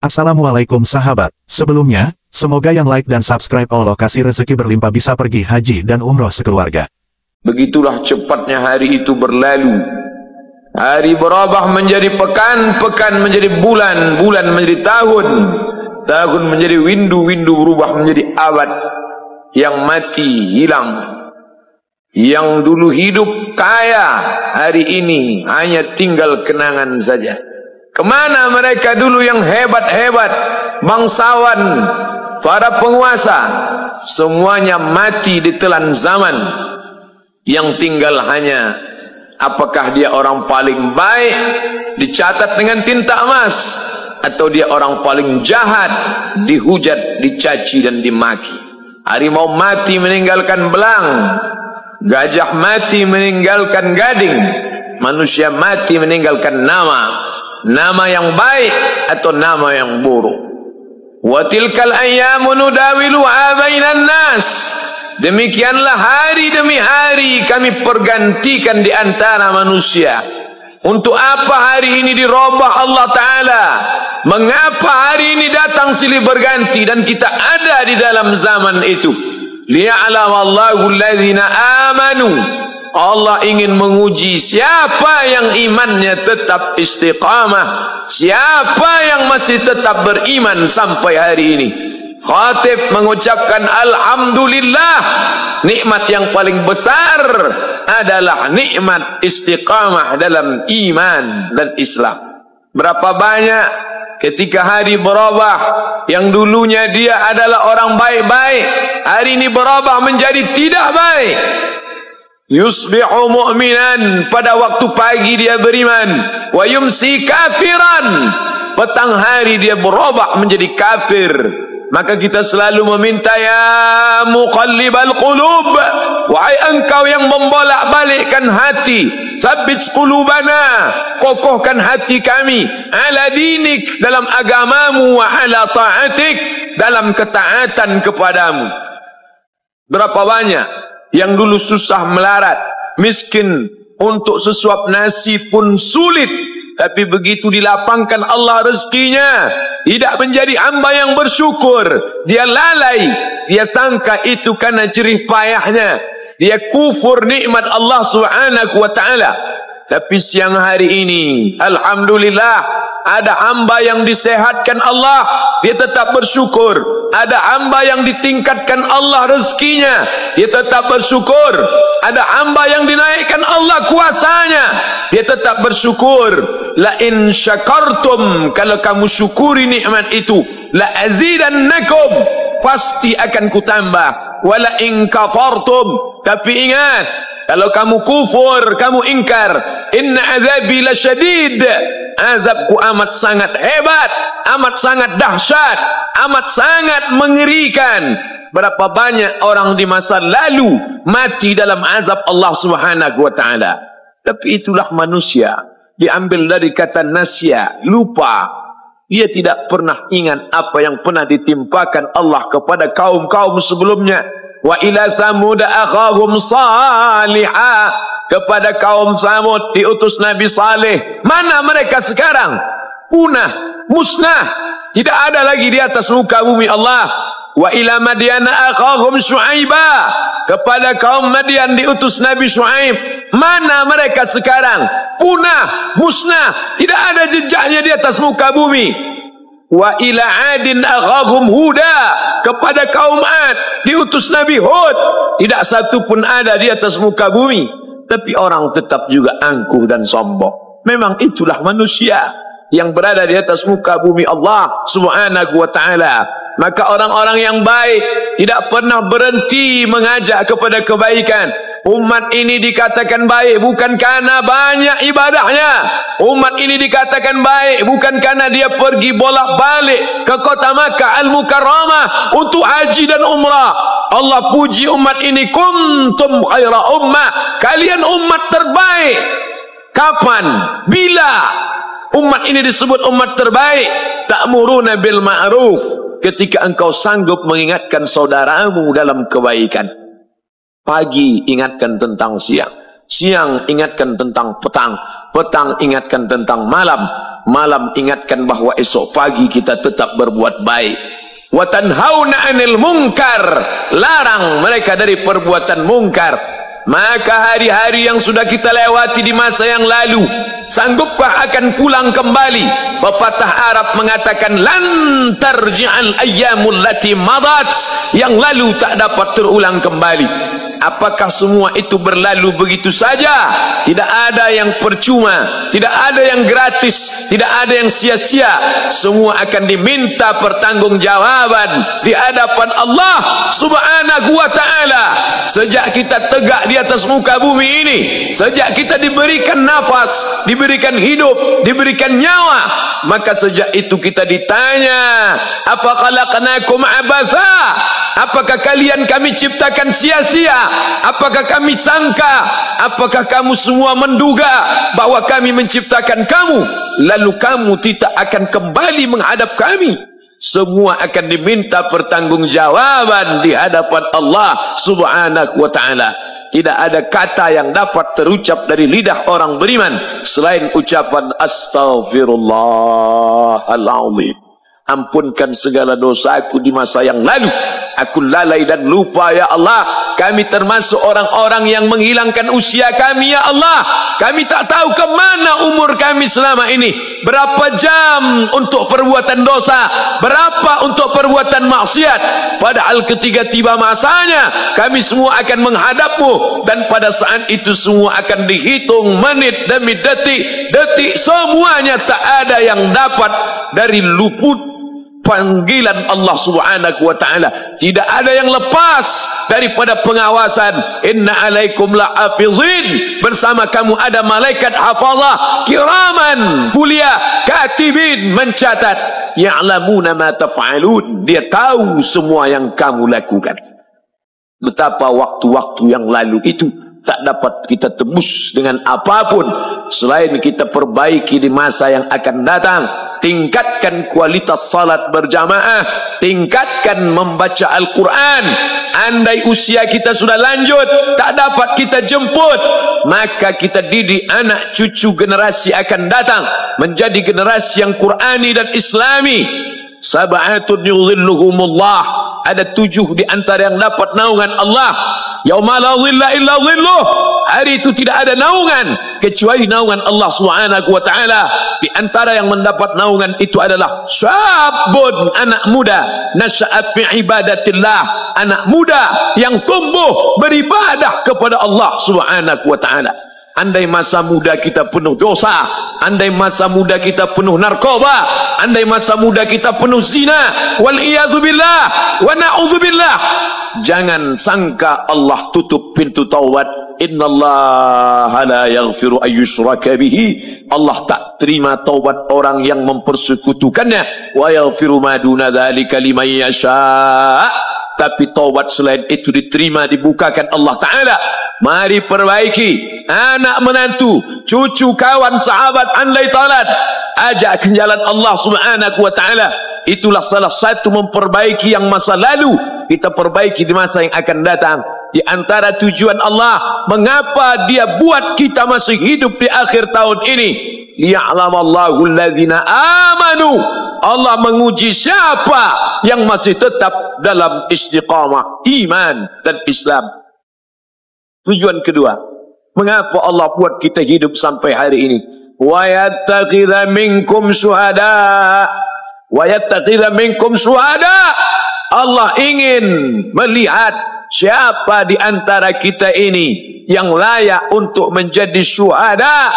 Assalamualaikum sahabat. Sebelumnya, semoga yang like dan subscribe Allah kasih rezeki berlimpah bisa pergi haji dan umroh sekeluarga. Begitulah cepatnya hari itu berlalu. Hari berubah menjadi pekan, pekan menjadi bulan, bulan menjadi tahun, tahun menjadi windu, berubah menjadi abad. Yang mati hilang, yang dulu hidup kaya, hari ini hanya tinggal kenangan saja. Kemana mereka dulu yang hebat-hebat, bangsawan, para penguasa? Semuanya mati ditelan zaman. Yang tinggal hanya apakah dia orang paling baik, dicatat dengan tinta emas, atau dia orang paling jahat, dihujat, dicaci dan dimaki. Harimau mati meninggalkan belang, gajah mati meninggalkan gading, manusia mati meninggalkan nama. Nama yang baik atau nama yang buruk. Wa tilkal ayyamu nudawiluha bainan nas. Demikianlah hari demi hari kami pergantikan di antara manusia. Untuk apa hari ini dirubah Allah Ta'ala? Mengapa hari ini datang silih berganti dan kita ada di dalam zaman itu? Liya'lamallahu alladhina amanu. Allah ingin menguji siapa yang imannya tetap istiqamah, siapa yang masih tetap beriman sampai hari ini. Khatib mengucapkan alhamdulillah, nikmat yang paling besar adalah nikmat istiqamah dalam iman dan Islam. Berapa banyak ketika hari berubah, yang dulunya dia adalah orang baik-baik, hari ini berubah menjadi tidak baik. Yusbihu mu'minan, pada waktu pagi dia beriman, wa yumsi kafiran, petang hari dia berubah menjadi kafir. Maka kita selalu meminta, ya muqallibal qulub, wahai engkau yang membolak-balikkan hati, tsabbit qulubana, kokohkan hati kami, ala dinik, dalam agamamu, wa ala ta'atik, dalam ketaatan kepadamu. Berapa banyak yang dulu susah melarat, miskin, untuk sesuap nasi pun sulit, tapi begitu dilapangkan Allah rezekinya, tidak menjadi hamba yang bersyukur. Dia lalai, dia sangka itu karena jerih payahnya, dia kufur nikmat Allah Subhanahu wa ta'ala. Tapi siang hari ini, alhamdulillah, ada hamba yang disehatkan Allah, dia tetap bersyukur. Ada hamba yang ditingkatkan Allah rezekinya, dia tetap bersyukur. Ada hamba yang dinaikkan Allah kuasanya, dia tetap bersyukur. La in syakartum, kalau kamu syukuri nikmat itu, la azidannakum, pasti akan kutambah. Wala in kafartum, tapi ingat, kalau kamu kufur, kamu ingkar, inna azabi lasyadid, azabku amat sangat hebat, amat sangat dahsyat, amat sangat mengerikan. Berapa banyak orang di masa lalu mati dalam azab Allah Subhanahu wa ta'ala. Tapi itulah manusia, diambil dari kata nasya, lupa. Dia tidak pernah ingat apa yang pernah ditimpakan Allah kepada kaum-kaum sebelumnya. Wa ila samud akhahum salihah, kepada kaum Samud diutus Nabi Saleh. Mana mereka sekarang? Punah, musnah, tidak ada lagi di atas muka bumi Allah. Wa ila madyana akhahum syuaiba, kepada kaum Madian diutus Nabi Syuaib. Mana mereka sekarang? Punah, musnah, tidak ada jejaknya di atas muka bumi. Wa ila adin akhahum huda, kepada kaum Ad diutus Nabi Hud. Tidak satu pun ada di atas muka bumi, tapi orang tetap juga angkuh dan sombong. Memang itulah manusia yang berada di atas muka bumi Allah Subhanahu wa ta'ala. Maka orang-orang yang baik tidak pernah berhenti mengajak kepada kebaikan. Umat ini dikatakan baik bukan karena banyak ibadahnya. Umat ini dikatakan baik bukan karena dia pergi bolak-balik ke kota Makkah Al-Mukarramah untuk haji dan umrah. Allah puji umat ini, kuntum khaira ummah, kalian umat terbaik. Kapan? Bila umat ini disebut umat terbaik? Ta'muruna bil ma'ruf, ketika engkau sanggup mengingatkan saudaramu dalam kebaikan. Pagi ingatkan tentang siang, siang ingatkan tentang petang, petang ingatkan tentang malam, malam ingatkan bahwa esok pagi kita tetap berbuat baik. Wa tanhauna 'anil munkar, larang mereka dari perbuatan mungkar. Maka hari-hari yang sudah kita lewati di masa yang lalu, sanggupkah akan pulang kembali? Pepatah Arab mengatakan lan tarji'al ayyamul lati madat, yang lalu tak dapat terulang kembali. Apakah semua itu berlalu begitu saja? Tidak ada yang percuma, tidak ada yang gratis, tidak ada yang sia-sia. Semua akan diminta pertanggungjawaban di hadapan Allah Subhanahu wa ta'ala. Sejak kita tegak di atas muka bumi ini, sejak kita diberikan nafas, diberikan hidup, diberikan nyawa, maka sejak itu kita ditanya, apa khalaqnakum abatha? Apakah kalian kami ciptakan sia-sia? Apakah kami sangka? Apakah kamu semua menduga bahwa kami menciptakan kamu lalu kamu tidak akan kembali menghadap kami? Semua akan diminta pertanggungjawaban di hadapan Allah Subhanahu wa ta'ala. Tidak ada kata yang dapat terucap dari lidah orang beriman selain ucapan astaghfirullahaladzim. Ampunkan segala dosaku di masa yang lalu. Aku lalai dan lupa ya Allah. Kami termasuk orang-orang yang menghilangkan usia kami ya Allah. Kami tak tahu ke mana umur kami selama ini. Berapa jam untuk perbuatan dosa, berapa untuk perbuatan maksiat. Padahal ketika tiba masanya, kami semua akan menghadapmu. Dan pada saat itu semua akan dihitung menit demi detik. Detik semuanya tak ada yang dapat dari luput panggilan Allah Subhanahu wa ta'ala. Tidak ada yang lepas daripada pengawasan. Inna alaikum la'afizin, bersama kamu ada malaikat hafazah kiraman mulia katibin, mencatat. Ya'lamuna ma taf'alun, dia tahu semua yang kamu lakukan. Betapa waktu-waktu yang lalu itu tak dapat kita tebus dengan apapun selain kita perbaiki di masa yang akan datang. Tingkatkan kualitas salat berjamaah, tingkatkan membaca Al-Quran. Andai usia kita sudah lanjut, tak dapat kita jemput, maka kita didik anak cucu generasi akan datang menjadi generasi yang Qurani dan Islami. Sab'atun yudhilluhumullah, ada 7 di antara yang dapat naungan Allah. Yauma la dhilla illa dhilluh, hari itu tidak ada naungan kecuali naungan Allah Subhanahu wa ta'ala. Di antara yang mendapat naungan itu adalah syabun, anak muda, nasya'at fi ibadatillah, anak muda yang tumbuh beribadah kepada Allah Subhanahu wa ta'ala. Andai masa muda kita penuh dosa, andai masa muda kita penuh narkoba, andai masa muda kita penuh zina, wal iyadzubillah wa na'udzubillah, jangan sangka Allah tutup pintu taubat. Innallaha la yaghfiru ayyushraka bihi, Allah tak terima taubat orang yang mempersekutukannya. Wa yaghfiru ma duna dzalika liman yasha, tapi taubat selain itu diterima, dibukakan Allah Ta'ala. Mari perbaiki anak menantu, cucu, kawan, sahabat, andai talat, ajak ke jalan Allah Subhanahu wa ta'ala. Itulah salah satu memperbaiki yang masa lalu, kita perbaiki di masa yang akan datang. Di antara tujuan Allah mengapa dia buat kita masih hidup di akhir tahun ini, liya'lamallahu alladhina amanu, Allah menguji siapa yang masih tetap dalam istiqamah iman dan Islam. Tujuan kedua, mengapa Allah buat kita hidup sampai hari ini? Wa yattakhidha minkum syuhada, wa yattakhidha minkum syuhada, Allah ingin melihat siapa di antara kita ini yang layak untuk menjadi syuhada.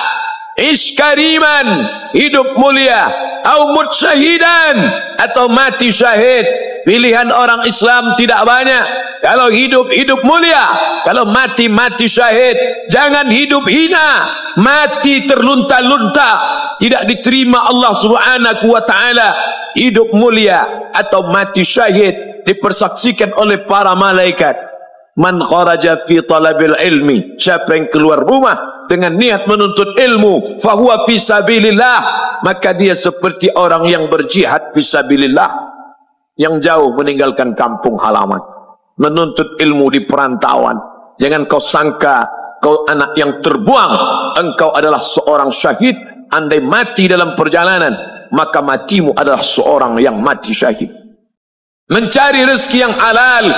Iskariman, hidup mulia, au mut syahidan, atau mati syahid. Pilihan orang Islam tidak banyak. Kalau hidup, hidup mulia. Kalau mati, mati syahid. Jangan hidup hina, mati terlunta-lunta, tidak diterima Allah Subhanahu wa ta'ala. Hidup mulia atau mati syahid dipersaksikan oleh para malaikat. Man kharaja fi talabil ilmi, siapa yang keluar rumah dengan niat menuntut ilmu, fahuwa fi sabilillah, maka dia seperti orang yang berjihad fi sabilillah, yang jauh meninggalkan kampung halaman, menuntut ilmu di perantauan. Jangan kau sangka kau anak yang terbuang, engkau adalah seorang syahid. Andai mati dalam perjalanan, maka matimu adalah seorang yang mati syahid. Mencari rezeki yang halal,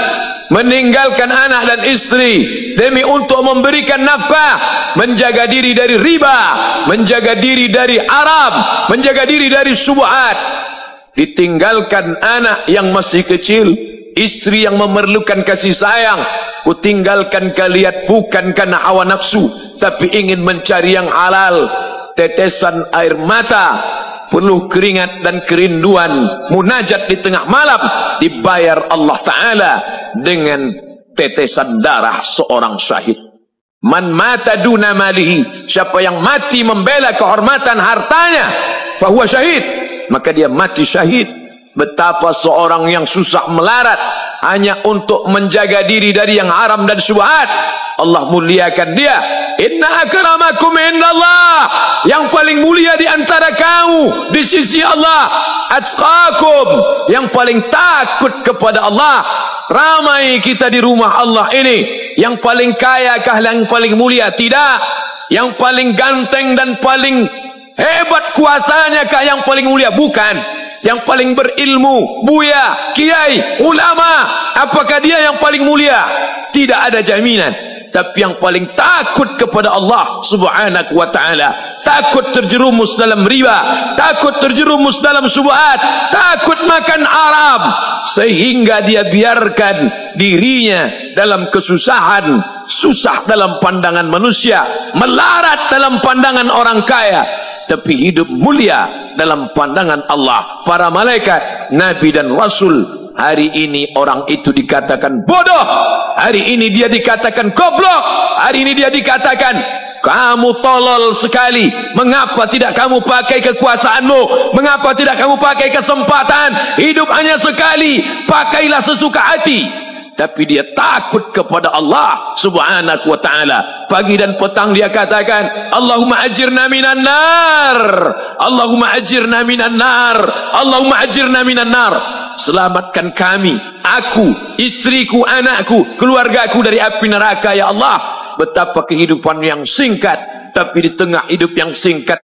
meninggalkan anak dan istri demi untuk memberikan nafkah, menjaga diri dari riba, menjaga diri dari haram, menjaga diri dari syubhat. Ditinggalkan anak yang masih kecil, istri yang memerlukan kasih sayang. Ku tinggalkan kalian bukan karena hawa nafsu, tapi ingin mencari yang halal. Tetesan air mata, penuh keringat dan kerinduan, munajat di tengah malam, dibayar Allah Ta'ala dengan tetesan darah seorang syahid. Man mata duna malihi, siapa yang mati membela kehormatan hartanya, fahuwa syahid, maka dia mati syahid. Betapa seorang yang susah melarat hanya untuk menjaga diri dari yang haram dan syubhat, Allah muliakan dia. Inna akramakum indallah, yang paling mulia di antara kamu di sisi Allah, atqakum, yang paling takut kepada Allah. Ramai kita di rumah Allah ini, yang paling kaya kah yang paling mulia? Tidak. Yang paling ganteng dan paling hebat kuasanya kah yang paling mulia? Bukan. Yang paling berilmu, buya, kiai, ulama, apakah dia yang paling mulia? Tidak ada jaminan. Tapi yang paling takut kepada Allah Subhanahu wa ta'ala, takut terjerumus dalam riba, takut terjerumus dalam syubhat, takut makan haram, sehingga dia biarkan dirinya dalam kesusahan, susah dalam pandangan manusia, melarat dalam pandangan orang kaya, tapi hidup mulia dalam pandangan Allah, para malaikat, nabi dan rasul. Hari ini orang itu dikatakan bodoh, hari ini dia dikatakan goblok, hari ini dia dikatakan kamu tolol sekali. Mengapa tidak kamu pakai kekuasaanmu? Mengapa tidak kamu pakai kesempatan? Hidup hanya sekali, pakailah sesuka hati. Tapi dia takut kepada Allah Subhanahu wa ta'ala. Pagi dan petang dia katakan, Allahumma ajirna minan nar, Allahumma ajirna minan nar, Allahumma ajirna minan nar. Selamatkan kami, aku, istriku, anakku, keluargaku dari api neraka ya Allah. Betapa kehidupan yang singkat, tapi di tengah hidup yang singkat